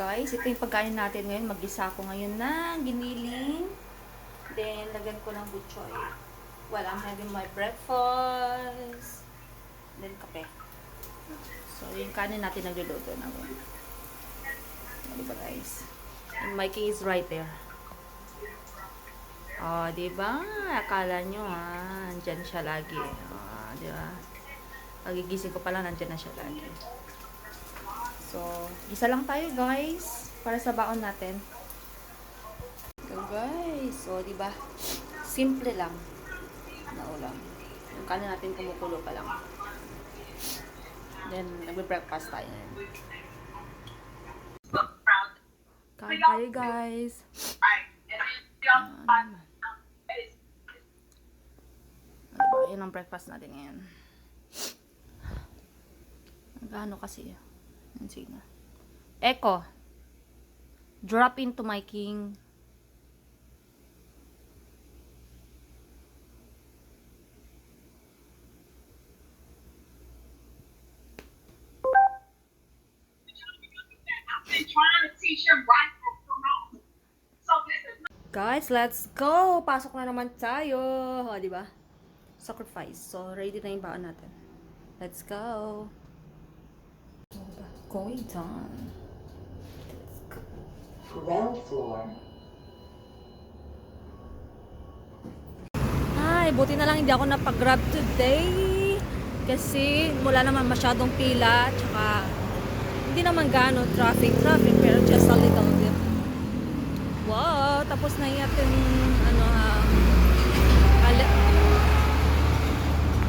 Guys, ito yung pagkain natin ngayon. Mag-isa ko ngayon na giniling. Then, lagyan ko ng butchoy. Well, I'm having my breakfast. Then, kape. So, yung kanin natin nagluluto na ngayon. Diba guys? And my key is right there. Oh, diba? Akala nyo andyan siya lagi. Oh, diba? Pagigising ko pala, nandyan na siya lagi. So, isa lang tayo guys. Para sa baon natin. So guys, so diba? Simple lang na ulam. Yung kanin natin kumukulo pa lang. Then, nagbe-breakfast tayo. Kain tayo guys. Diba? Yun ang breakfast natin ngayon. Nagano kasi yun. Sige na. Echo. Drop into my king. Guys, let's go! Pasok na naman tayo! O, diba? Sacrifice. So, ready na yung baon natin. Let's go! Going down. Ground floor. Ay, buti na lang hindi ako napag-grab today. Kasi wala naman masyadong pila. Tsaka, hindi naman gano'n traffic, pero just a little bit. Wow, tapos na yung ating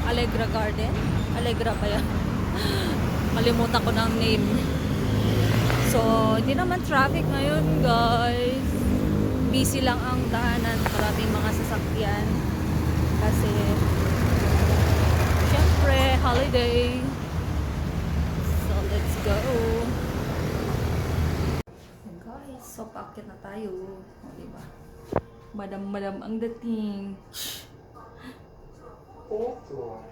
Allegra Garden. Allegra pa yan. Kalimutan ko na ang name. So, hindi naman traffic ngayon, guys. Busy lang ang daanan. Maraming mga sasakyan. Kasi, syempre, holiday. So, let's go. Guys, so paakyat na tayo. O, diba? Madam ang dating. Fourth floor.